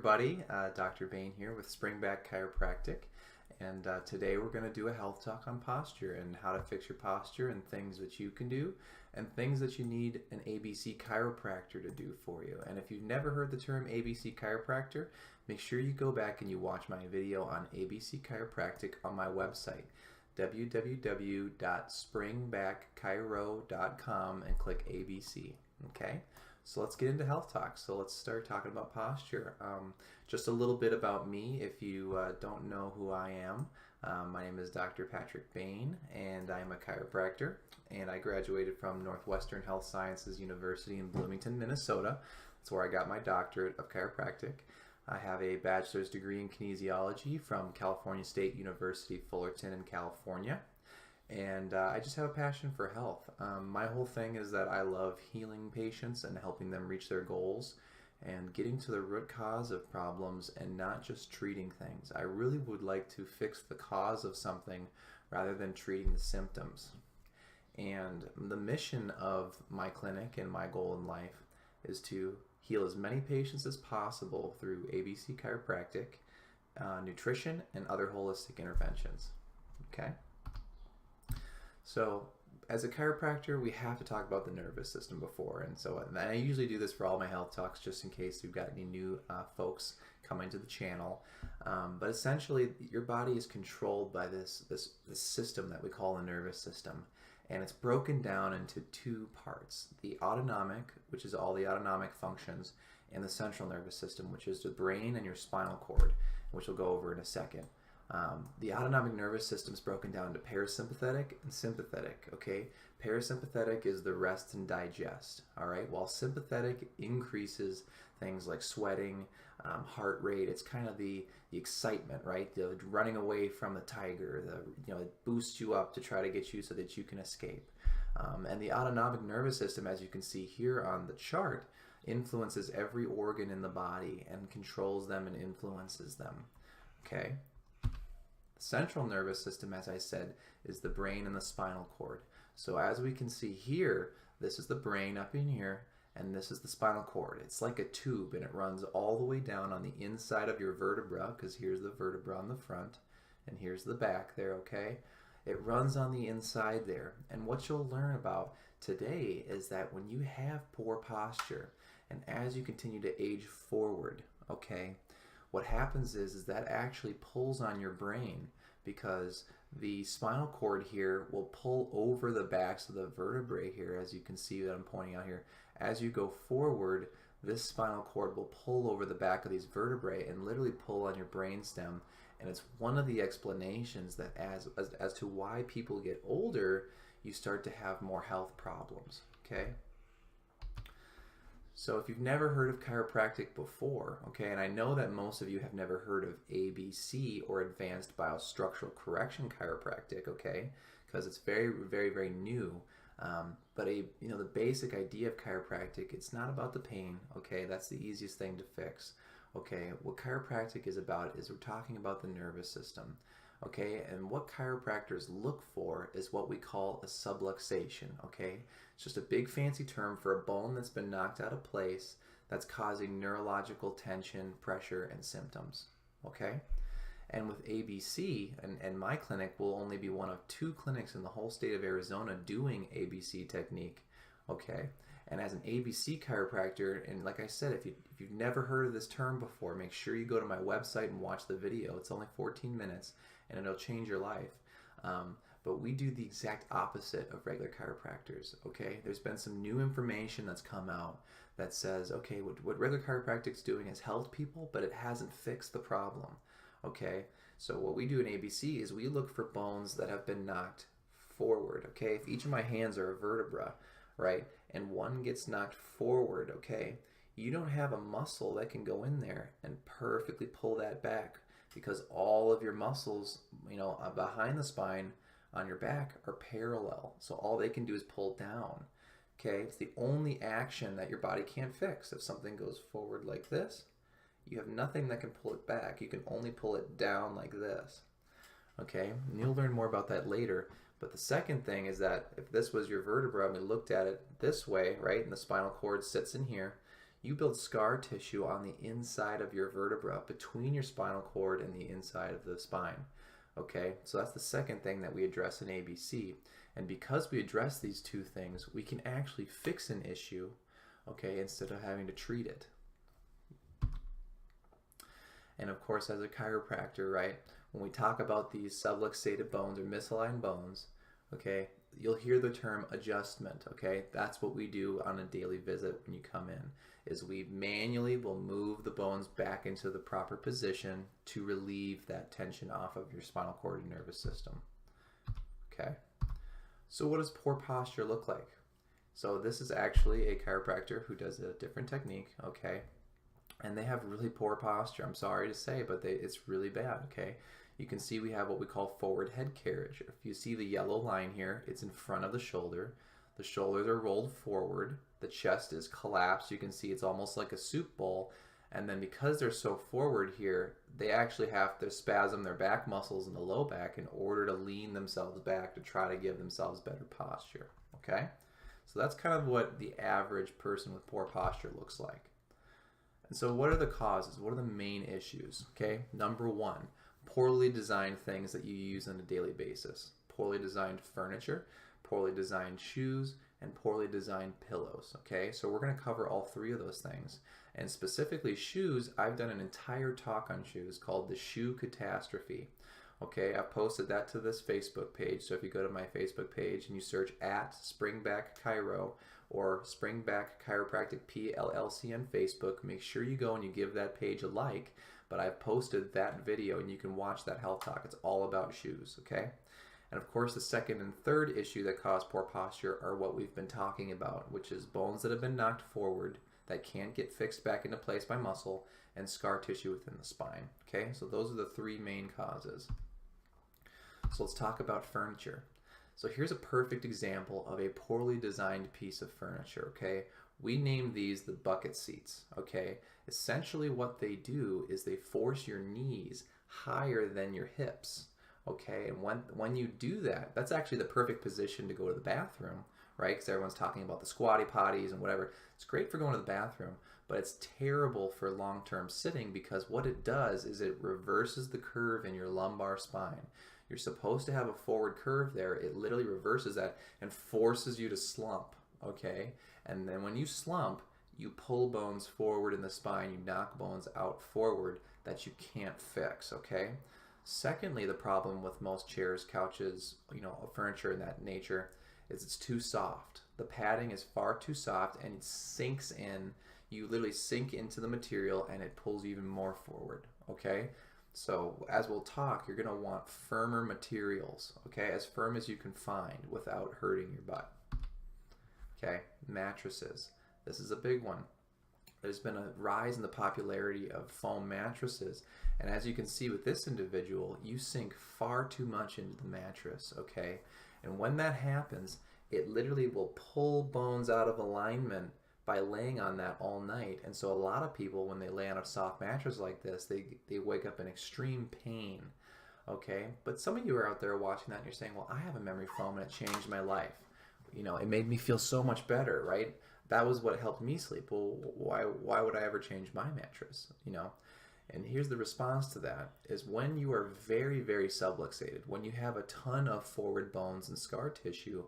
everybody. Dr. Bain here with Springback Chiropractic, and today we're going to do a health talk on posture and how to fix your posture and things that you can do and things that you need an ABC chiropractor to do for you. And if you've never heard the term ABC chiropractor, make sure you go back and you watch my video on ABC chiropractic on my website, www.springbackchiro.com, and click ABC. Okay? So let's get into health talk. So let's start talking about posture. Just a little bit about me if you don't know who I am. My name is Dr. Patrick Bain, and I am a chiropractor, and I graduated from Northwestern Health Sciences University in Bloomington, Minnesota. That's where I got my doctorate of chiropractic. I have a bachelor's degree in kinesiology from California State University, Fullerton in California. And I just have a passion for health. My whole thing is that I love healing patients and helping them reach their goals and getting to the root cause of problems and not just treating things. I really would like to fix the cause of something rather than treating the symptoms. And the mission of my clinic and my goal in life is to heal as many patients as possible through ABC chiropractic, nutrition, and other holistic interventions. Okay? So, as a chiropractor, we have to talk about the nervous system before, and I usually do this for all my health talks just in case we've got any new folks coming to the channel. But essentially, your body is controlled by this system that we call the nervous system, and it's broken down into two parts: the autonomic, which is all the autonomic functions, and the central nervous system, which is the brain and your spinal cord, which we'll go over in a second. The autonomic nervous system is broken down into parasympathetic and sympathetic, okay? Parasympathetic is the rest and digest, all right? While sympathetic increases things like sweating, heart rate. It's kind of the excitement, right? The running away from the tiger, it boosts you up to try to get you so that you can escape. And the autonomic nervous system, as you can see here on the chart, influences every organ in the body and controls them and influences them, okay? Central nervous system, as I said, is the brain and the spinal cord. So as we can see here, this is the brain up in here, and this is the spinal cord. It's like a tube, and it runs all the way down on the inside of your vertebra, because here's the vertebra on the front, and here's the back there, okay? It runs on the inside there. And what you'll learn about today is that when you have poor posture, and as you continue to age forward, okay, what happens is that actually pulls on your brain, because the spinal cord here will pull over the backs of the vertebrae here, as you can see that I'm pointing out here. As you go forward, this spinal cord will pull over the back of these vertebrae and literally pull on your brainstem. And it's one of the explanations that as to why people get older, you start to have more health problems, okay? So if you've never heard of chiropractic before, okay, and I know that most of you have never heard of ABC, or Advanced Biostructural Correction Chiropractic, okay, because it's very, very, very new. But the basic idea of chiropractic, it's not about the pain, okay, that's the easiest thing to fix, okay. What chiropractic is about is we're talking about the nervous system, okay, and what chiropractors look for is what we call a subluxation, okay. It's just a big fancy term for a bone that's been knocked out of place that's causing neurological tension, pressure, and symptoms, okay. And with ABC, and my clinic will only be one of 2 clinics in the whole state of Arizona doing ABC technique, okay. And as an ABC chiropractor, and like I said, if you've never heard of this term before, make sure you go to my website and watch the video. It's only 14 minutes, and it'll change your life. But we do the exact opposite of regular chiropractors, okay? There's been some new information that's come out that says, okay, what regular chiropractic's doing has helped people, but it hasn't fixed the problem, okay? So what we do in ABC is we look for bones that have been knocked forward, okay? If each of my hands are a vertebra, right, and one gets knocked forward, okay, you don't have a muscle that can go in there and perfectly pull that back, because all of your muscles, behind the spine on your back are parallel. So all they can do is pull down, okay? It's the only action that your body can't fix. If something goes forward like this, you have nothing that can pull it back. You can only pull it down like this, okay? And you'll learn more about that later. But the second thing is that if this was your vertebra and we looked at it this way, right, and the spinal cord sits in here, you build scar tissue on the inside of your vertebra between your spinal cord and the inside of the spine. Okay, so that's the second thing that we address in ABC. And because we address these two things, we can actually fix an issue, okay, instead of having to treat it. And of course, as a chiropractor, right, when we talk about these subluxated bones or misaligned bones, okay, you'll hear the term adjustment, okay? That's what we do on a daily visit when you come in, is we manually will move the bones back into the proper position to relieve that tension off of your spinal cord and nervous system, okay? So what does poor posture look like? So this is actually a chiropractor who does a different technique, okay? And they have really poor posture, I'm sorry to say, but it's really bad, okay? You can see we have what we call forward head carriage. If you see the yellow line here, it's in front of the shoulder. The shoulders are rolled forward. The chest is collapsed. You can see it's almost like a soup bowl. And then because they're so forward here, they actually have to spasm their back muscles in the low back in order to lean themselves back to try to give themselves better posture, okay? So that's kind of what the average person with poor posture looks like. And so what are the causes? What are the main issues, okay? Number one, poorly designed things that you use on a daily basis. Poorly designed furniture, poorly designed shoes, and poorly designed pillows, okay? So we're gonna cover all three of those things. And specifically shoes, I've done an entire talk on shoes called The Shoe Catastrophe. Okay, I've posted that to this Facebook page. So if you go to my Facebook page and you search at Springback Chiro or Springback Chiropractic PLLC on Facebook, make sure you go and you give that page a like. But I've posted that video and you can watch that health talk. It's all about shoes, okay? And of course, the second and third issue that cause poor posture are what we've been talking about, which is bones that have been knocked forward that can't get fixed back into place by muscle, and scar tissue within the spine, okay? So those are the three main causes. So let's talk about furniture. So here's a perfect example of a poorly designed piece of furniture, okay? We name these the bucket seats, okay? Essentially what they do is they force your knees higher than your hips, okay? And when you do that, that's actually the perfect position to go to the bathroom, right? Because everyone's talking about the squatty potties and whatever. It's great for going to the bathroom, but it's terrible for long-term sitting because what it does is it reverses the curve in your lumbar spine. You're supposed to have a forward curve there. It literally reverses that and forces you to slump, okay? And then when you slump, you pull bones forward in the spine, you knock bones out forward that you can't fix, okay? Secondly, the problem with most chairs, couches, furniture in that nature is it's too soft. The padding is far too soft and it sinks in. You literally sink into the material and it pulls you even more forward, okay? So as we'll talk, you're gonna want firmer materials, okay? As firm as you can find without hurting your butt. Okay, mattresses. This is a big one. There's been a rise in the popularity of foam mattresses. And as you can see with this individual, you sink far too much into the mattress, okay? And when that happens, it literally will pull bones out of alignment by laying on that all night. And so a lot of people, when they lay on a soft mattress like this, they wake up in extreme pain, okay? But some of you are out there watching that and you're saying, well, I have a memory foam and it changed my life. It made me feel so much better, right? That was what helped me sleep. Well, why would I ever change my mattress, And here's the response to that, is when you are very, very subluxated, when you have a ton of forward bones and scar tissue,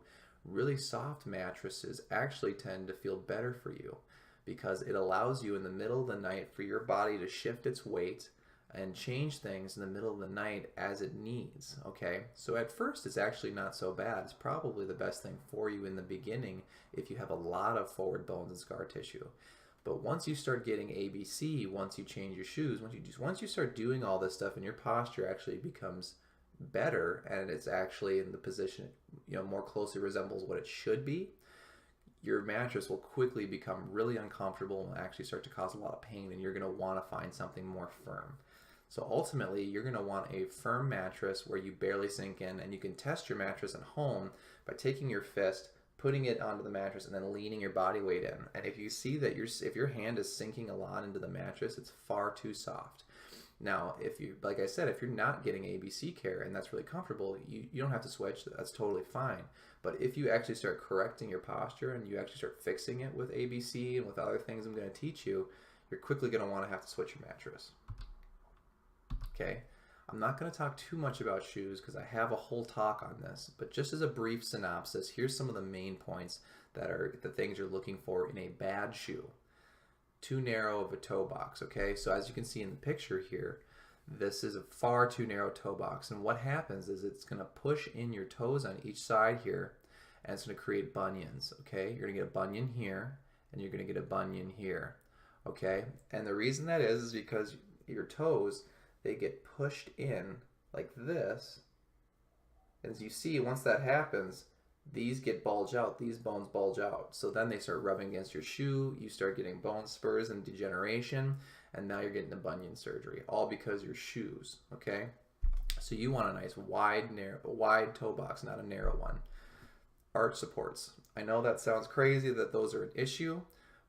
really soft mattresses actually tend to feel better for you because it allows you in the middle of the night for your body to shift its weight and change things in the middle of the night as it needs, okay? So at first it's actually not so bad. It's probably the best thing for you in the beginning if you have a lot of forward bones and scar tissue. But once you start getting ABC, once you change your shoes, once you start doing all this stuff and your posture actually becomes better and it's actually in the position, more closely resembles what it should be, your mattress will quickly become really uncomfortable and will actually start to cause a lot of pain, and you're going to want to find something more firm. So ultimately, you're going to want a firm mattress where you barely sink in, and you can test your mattress at home by taking your fist, putting it onto the mattress, and then leaning your body weight in. And if you see that if your hand is sinking a lot into the mattress, it's far too soft. Now, if you, like I said, if you're not getting ABC care and that's really comfortable, you don't have to switch. That's totally fine. But if you actually start correcting your posture and you actually start fixing it with ABC and with other things I'm going to teach you, you're quickly going to want to have to switch your mattress. Okay, I'm not going to talk too much about shoes because I have a whole talk on this, but just as a brief synopsis, here's some of the main points that are the things you're looking for in a bad shoe. Too narrow of a toe box, okay? So as you can see in the picture here, this is a far too narrow toe box, and what happens is it's going to push in your toes on each side here, and it's going to create bunions, okay? You're going to get a bunion here, and you're going to get a bunion here, okay? And the reason that is because your toes, they get pushed in like this. As you see, once that happens, these get bulged out, these bones bulge out. So then they start rubbing against your shoe, you start getting bone spurs and degeneration, and now you're getting a bunion surgery, all because your shoes, okay? So you want a nice wide toe box, not a narrow one. Arch supports. I know that sounds crazy that those are an issue,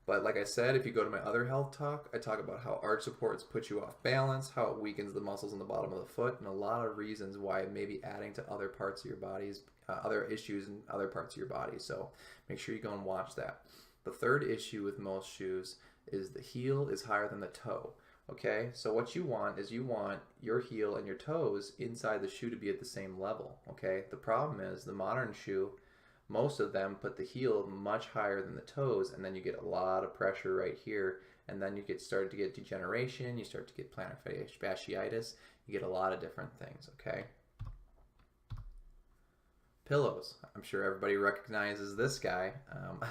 but like I said, if you go to my other health talk, I talk about how arch supports put you off balance, how it weakens the muscles in the bottom of the foot, and a lot of reasons why it may be adding to other parts of your bodies, other issues in other parts of your body. So make sure you go and watch that. The third issue with most shoes is the heel is higher than the toe. Okay, so what you want is you want your heel and your toes inside the shoe to be at the same level. Okay, the problem is the modern shoe, most of them put the heel much higher than the toes, and then you get a lot of pressure right here, and then you start to get degeneration, you start to get plantar fasciitis, you get a lot of different things, okay? Pillows. I'm sure everybody recognizes this guy.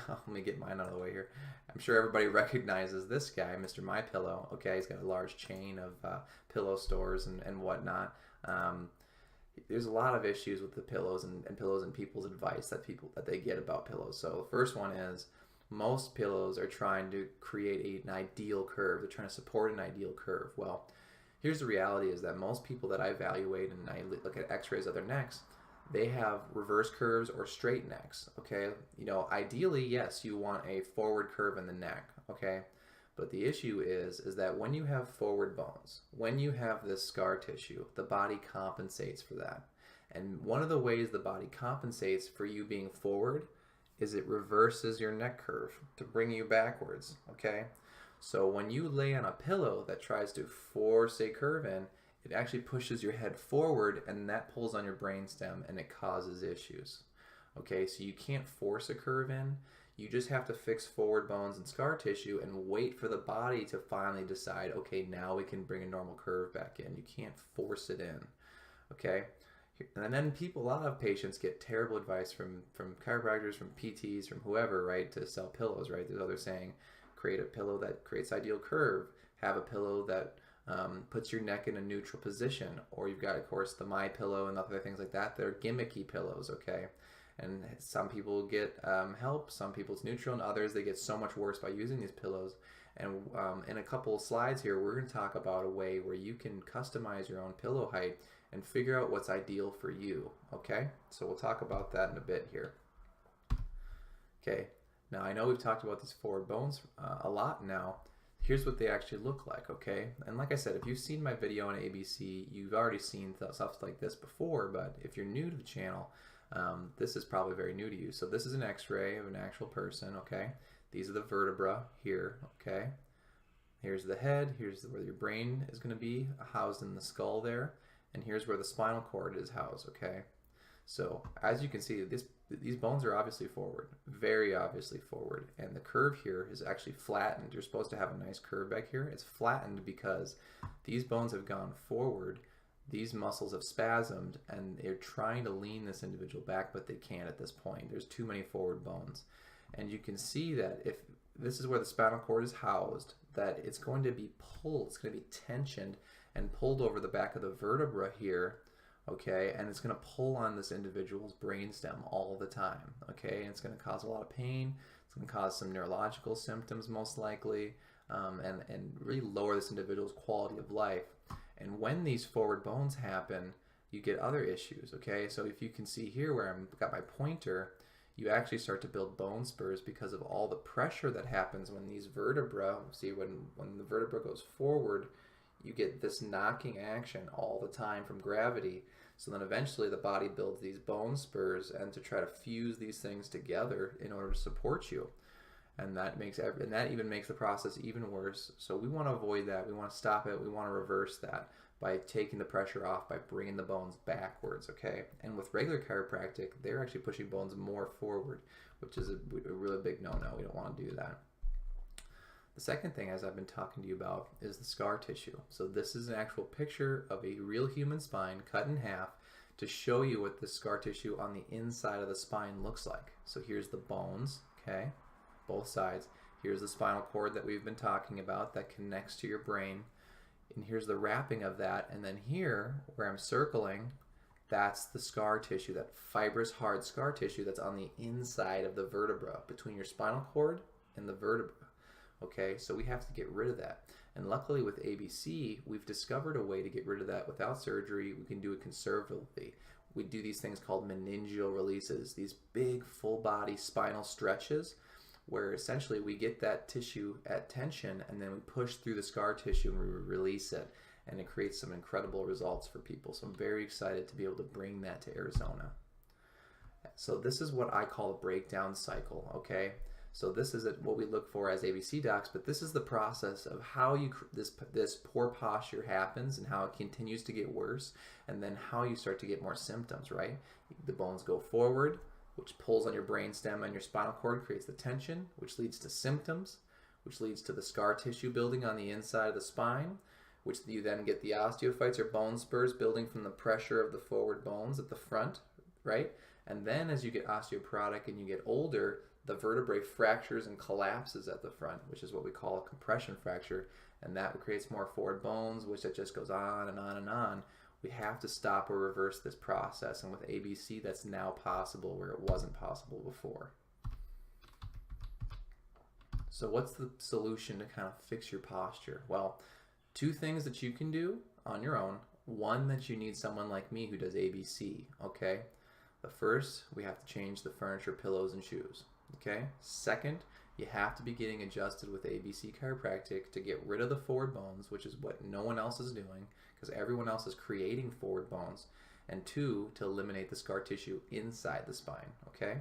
Let me get mine out of the way here. I'm sure everybody recognizes this guy, Mr. My Pillow. Okay, he's got a large chain of pillow stores and whatnot. There's a lot of issues with the pillows and pillows and people's advice that they get about pillows. So the first one is most pillows are trying to create an ideal curve. They're trying to support an ideal curve. Well, here's the reality is that most people that I evaluate and I look at x-rays of their necks, they have reverse curves or straight necks, okay? You know, ideally, yes, you want a forward curve in the neck, okay? But the issue is that when you have forward bones, when you have this scar tissue, the body compensates for that. And one of the ways the body compensates for you being forward is it reverses your neck curve to bring you backwards, okay? So when you lay on a pillow that tries to force a curve in, it actually pushes your head forward, and that pulls on your brainstem and it causes issues. Okay, so you can't force a curve in. You just have to fix forward bones and scar tissue and wait for the body to finally decide, okay, now we can bring a normal curve back in. You can't force it in. Okay? And then a lot of patients get terrible advice from chiropractors, from PTs, from whoever, right, to sell pillows, right? They're saying, create a pillow that creates ideal curve, have a pillow that puts your neck in a neutral position, or you've got, of course, the My Pillow and other things like that. They're gimmicky pillows, okay? And some people get help, some people it's neutral, and others they get so much worse by using these pillows. And in a couple of slides here, we're going to talk about a way where you can customize your own pillow height and figure out what's ideal for you, okay? So we'll talk about that in a bit here. Okay, now I know we've talked about these forward bones a lot now. Here's what they actually look like, okay? And like I said, if you've seen my video on ABC, you've already seen stuff like this before, but if you're new to the channel, this is probably very new to you. So this is an x-ray of an actual person, okay? These are the vertebra here, okay? Here's the head, here's where your brain is gonna be housed in the skull there, and here's where the spinal cord is housed, okay? So as you can see, these bones are obviously forward, very obviously forward, and the curve here is actually flattened. You're supposed to have a nice curve back here. It's flattened because these bones have gone forward, these muscles have spasmed, and they're trying to lean this individual back, but they can't at this point. There's too many forward bones. And you can see that if this is where the spinal cord is housed, that it's going to be pulled, it's going to be tensioned and pulled over the back of the vertebra here, okay, and it's going to pull on this individual's brainstem all the time, okay, and it's going to cause a lot of pain, it's going to cause some neurological symptoms most likely, and really lower this individual's quality of life. And when these forward bones happen, you get other issues, okay? So if you can see here where I've got my pointer, you actually start to build bone spurs because of all the pressure that happens when these vertebra, see when the vertebra goes forward, you get this knocking action all the time from gravity. So then eventually the body builds these bone spurs and to try to fuse these things together in order to support you. And that even makes the process even worse. So we want to avoid that. We want to stop it. We want to reverse that by taking the pressure off, by bringing the bones backwards, okay? And with regular chiropractic, they're actually pushing bones more forward, which is a really big no-no. We don't want to do that. The second thing, as I've been talking to you about, is the scar tissue. So this is an actual picture of a real human spine cut in half to show you what the scar tissue on the inside of the spine looks like. So here's the bones, okay? Both sides. Here's the spinal cord that we've been talking about that connects to your brain. And here's the wrapping of that. And then here, where I'm circling, that's the scar tissue, that fibrous, hard scar tissue that's on the inside of the vertebra, between your spinal cord and the vertebra. Okay, so we have to get rid of that. And luckily with ABC, we've discovered a way to get rid of that without surgery. We can do it conservatively. We do these things called meningeal releases, these big full body spinal stretches, where essentially we get that tissue at tension and then we push through the scar tissue and we release it, and it creates some incredible results for people. So I'm very excited to be able to bring that to Arizona. So this is what I call a breakdown cycle, okay? So this is what we look for as ABC docs, but this is the process of how this poor posture happens and how it continues to get worse, and then how you start to get more symptoms, right? The bones go forward, which pulls on your brainstem and your spinal cord, creates the tension, which leads to symptoms, which leads to the scar tissue building on the inside of the spine, which you then get the osteophytes or bone spurs building from the pressure of the forward bones at the front, right? And then as you get osteoporotic and you get older, the vertebrae fractures and collapses at the front, which is what we call a compression fracture, and that creates more forward bones, which it just goes on and on and on. We have to stop or reverse this process, and with ABC, that's now possible where it wasn't possible before. So what's the solution to kind of fix your posture? Well, two things that you can do on your own. One, that you need someone like me who does ABC, okay? The first, we have to change the furniture, pillows, and shoes. Okay. Second, you have to be getting adjusted with ABC Chiropractic to get rid of the forward bones, which is what no one else is doing because everyone else is creating forward bones. And two, to eliminate the scar tissue inside the spine. Okay.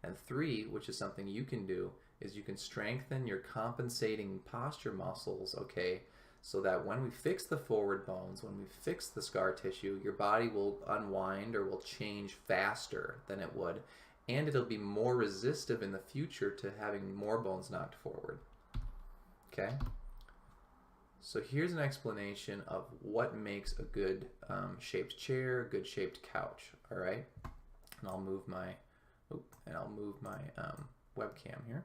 And three, which is something you can do, is you can strengthen your compensating posture muscles. Okay. So that when we fix the forward bones, when we fix the scar tissue, your body will unwind or will change faster than it would. And it'll be more resistive in the future to having more bones knocked forward. Okay? So here's an explanation of what makes a good shaped chair, a good shaped couch. All right? And I'll move my webcam here.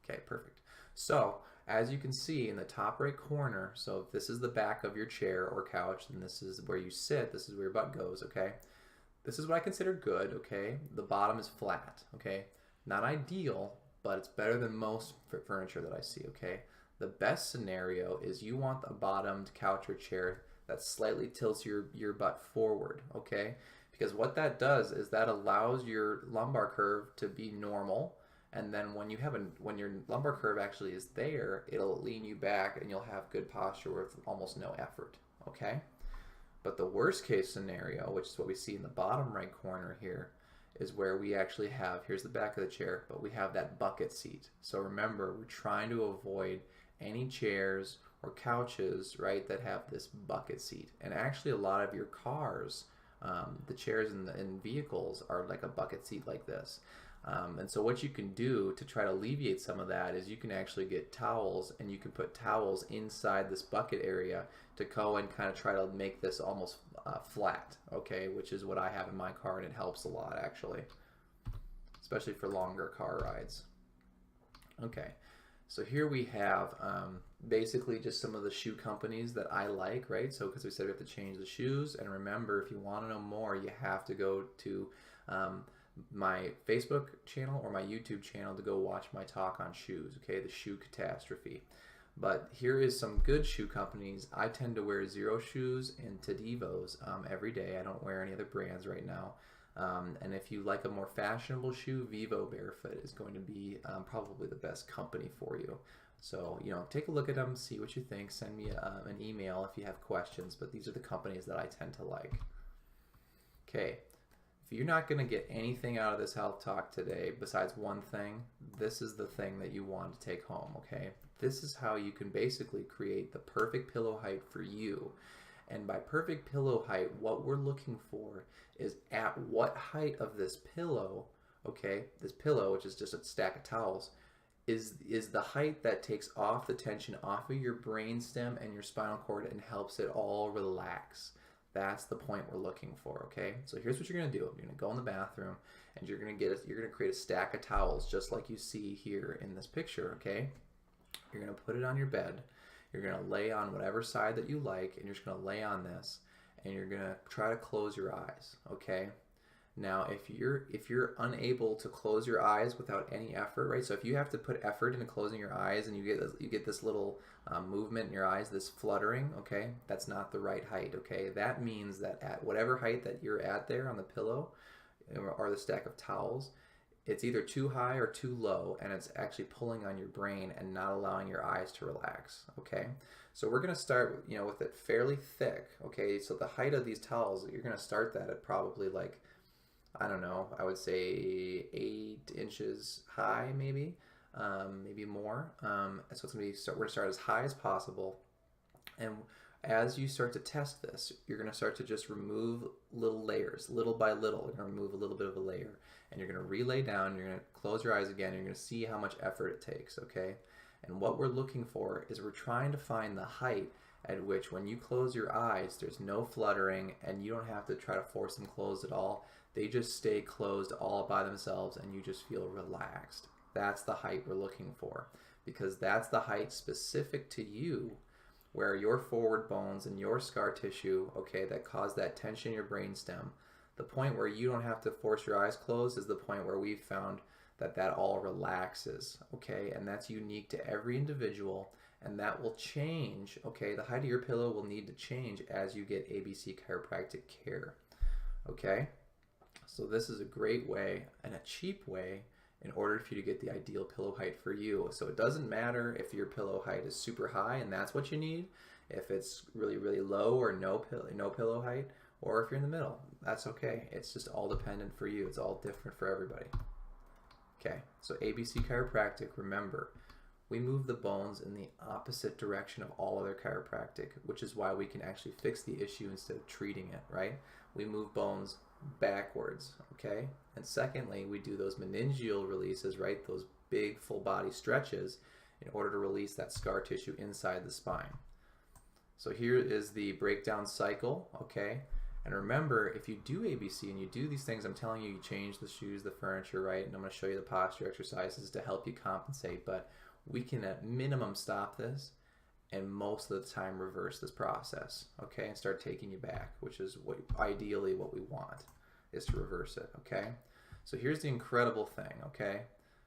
Okay, perfect. So as you can see in the top right corner, so if this is the back of your chair or couch, and this is where you sit, this is where your butt goes, okay? This is what I consider good, okay? The bottom is flat, okay? Not ideal, but it's better than most furniture that I see, okay? The best scenario is you want a bottomed couch or chair that slightly tilts your butt forward, okay? Because what that does is that allows your lumbar curve to be normal, and then when your lumbar curve actually is there, it'll lean you back and you'll have good posture with almost no effort, okay? But the worst case scenario, which is what we see in the bottom right corner here, is where we actually have, here's the back of the chair, but we have that bucket seat. So remember, we're trying to avoid any chairs or couches, right, that have this bucket seat. And actually a lot of your cars, the chairs in vehicles are like a bucket seat like this. And so what you can do to try to alleviate some of that is you can actually get towels, and you can put towels inside this bucket area to go and kind of try to make this almost flat, okay, which is what I have in my car, and it helps a lot actually, especially for longer car rides. Okay, so here we have basically just some of the shoe companies that I like, right? So because we said we have to change the shoes, and remember, if you want to know more, you have to go to my Facebook channel or my YouTube channel to go watch my talk on shoes, okay, the shoe catastrophe. But here is some good shoe companies. I tend to wear Zero shoes and Tadivos every day. I don't wear any other brands right now. And if you like a more fashionable shoe, Vivo Barefoot is going to be probably the best company for you. So, take a look at them, see what you think. Send me an email if you have questions, but these are the companies that I tend to like. Okay, if you're not going to get anything out of this health talk today besides one thing, this is the thing that you want to take home, okay? This is how you can basically create the perfect pillow height for you. And by perfect pillow height, what we're looking for is at what height of this pillow, okay, this pillow, which is just a stack of towels, is the height that takes off the tension off of your brainstem and your spinal cord and helps it all relax. That's the point we're looking for, okay? So here's what you're gonna do. You're gonna go in the bathroom and you're gonna create a stack of towels just like you see here in this picture, okay? You're gonna put it on your bed. You're gonna lay on whatever side that you like, and you're just gonna lay on this, and you're gonna try to close your eyes, okay? Now, if you're unable to close your eyes without any effort, right? So if you have to put effort into closing your eyes and you get this little movement in your eyes, this fluttering, okay? That's not the right height, okay? That means that at whatever height that you're at there on the pillow or the stack of towels, it's either too high or too low, and it's actually pulling on your brain and not allowing your eyes to relax, okay? So we're gonna start, with it fairly thick, okay? So the height of these towels, you're gonna start that at probably like, I don't know, I would say 8 inches high, maybe more. So it's we're gonna start as high as possible, and as you start to test this, you're gonna start to just remove little layers, little by little. You're gonna remove a little bit of a layer, and you're gonna relay down. You're gonna close your eyes again. And you're gonna see how much effort it takes, okay? And what we're looking for is we're trying to find the height at which, when you close your eyes, there's no fluttering, and you don't have to try to force them closed at all. They just stay closed all by themselves, and you just feel relaxed. That's the height we're looking for, because that's the height specific to you, where your forward bones and your scar tissue, okay, that cause that tension in your brainstem, the point where you don't have to force your eyes closed is the point where we've found that all relaxes, okay? And that's unique to every individual, and that will change, okay? The height of your pillow will need to change as you get ABC chiropractic care, okay? So this is a great way and a cheap way in order for you to get the ideal pillow height for you. So it doesn't matter if your pillow height is super high and that's what you need, if it's really, really low or no pillow height, or if you're in the middle, that's okay. It's just all dependent for you. It's all different for everybody. Okay, so ABC Chiropractic, remember, we move the bones in the opposite direction of all other chiropractic, which is why we can actually fix the issue instead of treating it, right? We move bones backwards, okay? And secondly, we do those meningeal releases, right? Those big full body stretches in order to release that scar tissue inside the spine. So here is the breakdown cycle, okay? And remember, if you do ABC and you do these things, I'm telling you, you change the shoes, the furniture, right? And I'm going to show you the posture exercises to help you compensate, but we can at minimum stop this and most of the time reverse this process, okay? And start taking you back, which is ideally what we want, is to reverse it, okay? So here's the incredible thing, okay?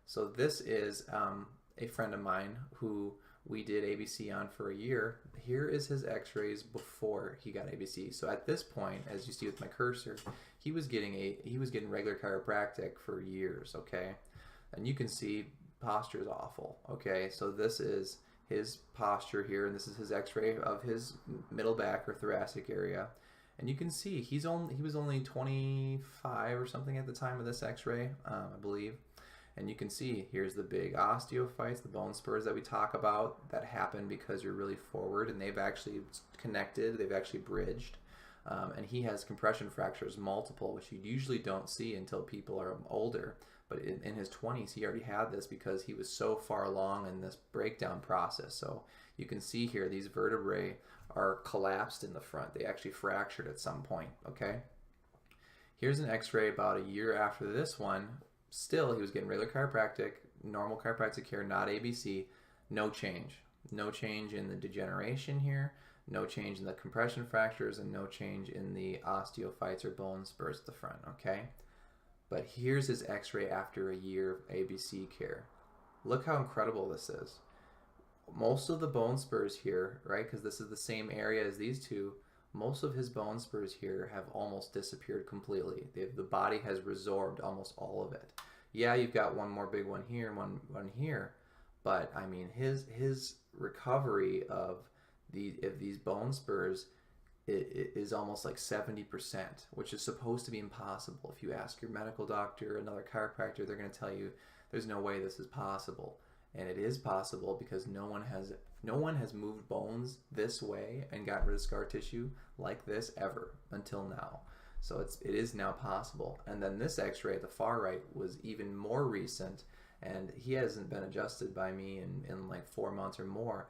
So this is a friend of mine who we did ABC on for a year. Here is his x-rays before he got ABC. So at this point, as you see with my cursor, he was getting regular chiropractic for years, okay? And you can see posture is awful, okay? So this is his posture here, and this is his x-ray of his middle back or thoracic area. And you can see he was only 25 or something at the time of this x-ray, I believe. And you can see here's the big osteophytes, the bone spurs that we talk about that happen because you're really forward, and they've actually connected, they've actually bridged. And he has compression fractures, multiple, which you usually don't see until people are older. But in his 20s, he already had this because he was so far along in this breakdown process. So you can see here, these vertebrae are collapsed in the front. They actually fractured at some point, okay? Here's an x-ray about a year after this one. Still, he was getting regular chiropractic, normal chiropractic care, not ABC. No change. No change in the degeneration here, no change in the compression fractures, and no change in the osteophytes or bone spurs at the front, okay? But here's his x-ray after a year of ABC care. Look how incredible this is. Most of the bone spurs here, right, because this is the same area as these two, most of his bone spurs here have almost disappeared completely. The body has resorbed almost all of it. Yeah, you've got one more big one here and one here, But I mean, his recovery of these bone spurs is almost like 70%, which is supposed to be impossible. If you ask your medical doctor, another chiropractor, they're going to tell you there's no way this is possible. And it is possible because no one has moved bones this way and got rid of scar tissue like this ever until now. So it is now possible. And then this x-ray at the far right was even more recent, and he hasn't been adjusted by me in like 4 months or more.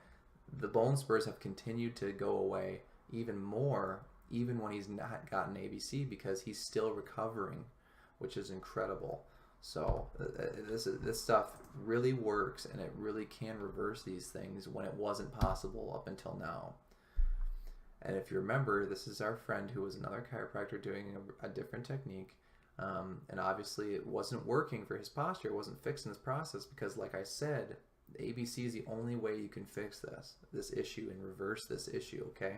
The bone spurs have continued to go away even more, even when he's not gotten ABC, because he's still recovering, which is incredible. So this stuff really works, and it really can reverse these things when it wasn't possible up until now. And if you remember, this is our friend who was another chiropractor doing a different technique, and obviously it wasn't working for his posture, it wasn't fixing his process, because like I said, ABC is the only way you can fix this issue and reverse this issue, okay?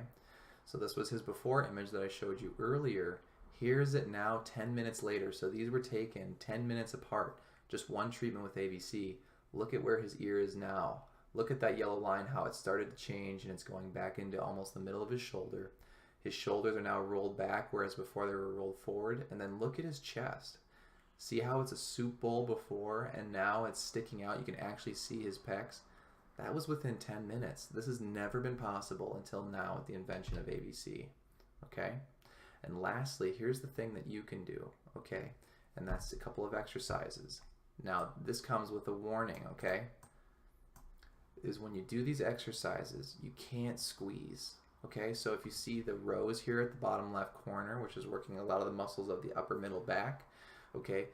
So this was his before image that I showed you earlier. Here's it now 10 minutes later. So these were taken 10 minutes apart, just one treatment with ABC. Look at where his ear is now. Look at that yellow line, how it started to change, and it's going back into almost the middle of his shoulder. His shoulders are now rolled back, whereas before they were rolled forward. And then look at his chest. See how it's a soup bowl before, and now it's sticking out. You can actually see his pecs. That was within 10 minutes. This has never been possible until now with the invention of ABC. Okay? And lastly, here's the thing that you can do, okay? And that's a couple of exercises. Now, this comes with a warning, okay? Is when you do these exercises, you can't squeeze, okay? So if you see the rows here at the bottom left corner, which is working a lot of the muscles of the upper middle back, okay?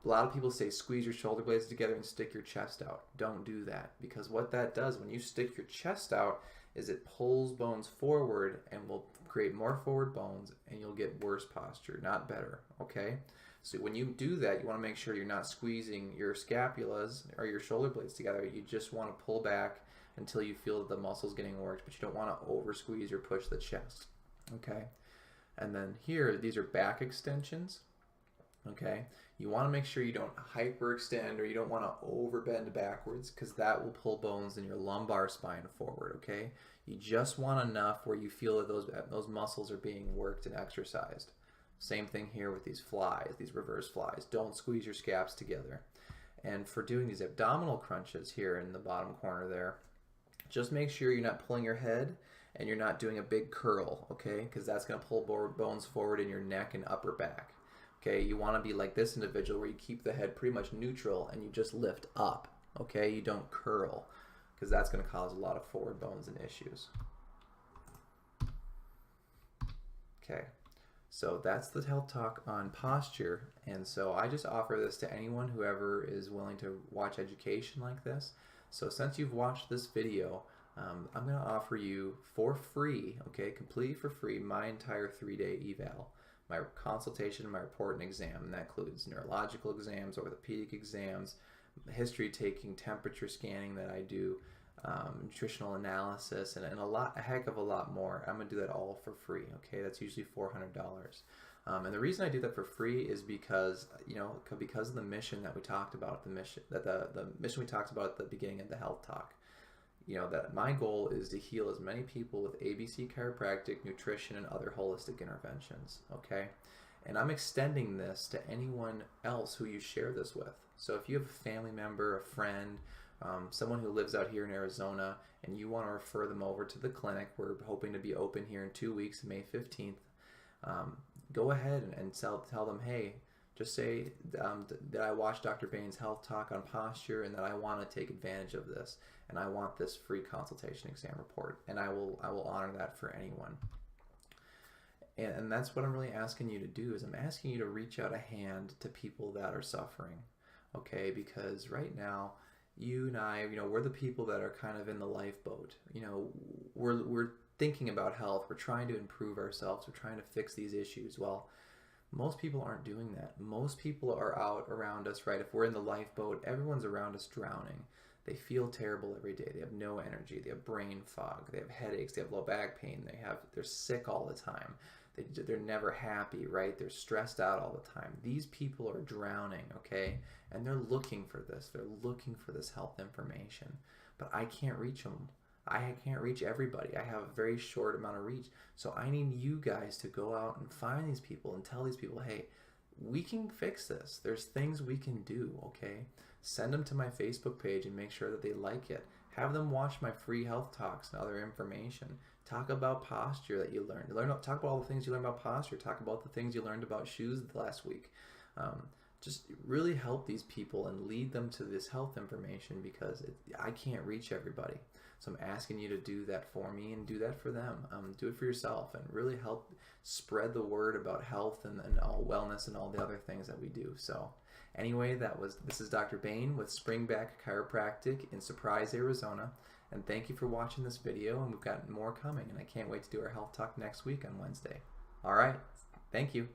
A lot of people say squeeze your shoulder blades together and stick your chest out. Don't do that, because what that does when you stick your chest out is it pulls bones forward and will create more forward bones, and you'll get worse posture, not better, okay? So when you do that, you want to make sure you're not squeezing your scapulas or your shoulder blades together. You just want to pull back until you feel that the muscle's getting worked, but you don't want to over squeeze or push the chest, okay? And then here, these are back extensions, okay? You want to make sure you don't hyperextend, or you don't want to overbend backwards, because that will pull bones in your lumbar spine forward, okay? You just want enough where you feel that those muscles are being worked and exercised. Same thing here with these flies, these reverse flies. Don't squeeze your scaps together. And for doing these abdominal crunches here in the bottom corner there, just make sure you're not pulling your head and you're not doing a big curl, okay? Because that's going to pull bones forward in your neck and upper back. Okay, you want to be like this individual where you keep the head pretty much neutral and you just lift up, okay? You don't curl, because that's going to cause a lot of forward bones and issues. Okay, so that's the health talk on posture, and so I just offer this to anyone who ever is willing to watch education like this. So since you've watched this video, I'm going to offer you for free, okay, completely for free, my entire 3-day eval. My consultation, my report, and exam, and that includes neurological exams, orthopedic exams, history taking, temperature scanning that I do, nutritional analysis, and a heck of a lot more. I'm gonna do that all for free. Okay, that's usually $400. And the reason I do that for free is because because of the mission that we talked about, the mission we talked about at the beginning of the health talk. That my goal is to heal as many people with ABC chiropractic, nutrition, and other holistic interventions, okay? And I'm extending this to anyone else who you share this with. So if you have a family member, a friend, someone who lives out here in Arizona, and you want to refer them over to the clinic, we're hoping to be open here in 2 weeks, May 15th, go ahead and tell them, hey, just say that I watched Dr. Bain's health talk on posture and that I want to take advantage of this, and I want this free consultation exam report, and I will honor that for anyone. And that's what I'm really asking you to do, is I'm asking you to reach out a hand to people that are suffering, okay? Because right now, you and I, we're the people that are kind of in the lifeboat. We're thinking about health. We're trying to improve ourselves. We're trying to fix these issues. Well, most people aren't doing that. Most people are out around us, right? If we're in the lifeboat, everyone's around us drowning. They feel terrible every day. They have no energy. They have brain fog. They have headaches. They have low back pain. They're sick all the time. they're never happy, right? They're stressed out all the time. These people are drowning, okay? And they're looking for this. They're looking for this health information. But I can't reach them. I can't reach everybody. I have a very short amount of reach. So I need you guys to go out and find these people and tell these people, hey, we can fix this. There's things we can do, okay? Send them to my Facebook page and make sure that they like it. Have them watch my free health talks and other information. Talk about posture that you learned. Talk about all the things you learned about posture. Talk about the things you learned about shoes the last week. Just really help these people and lead them to this health information, because I can't reach everybody. So I'm asking you to do that for me and do that for them. Do it for yourself and really help spread the word about health and all wellness and all the other things that we do. So anyway, this is Dr. Bain with Springback Chiropractic in Surprise, Arizona. And thank you for watching this video, and we've got more coming, and I can't wait to do our health talk next week on Wednesday. All right, thank you.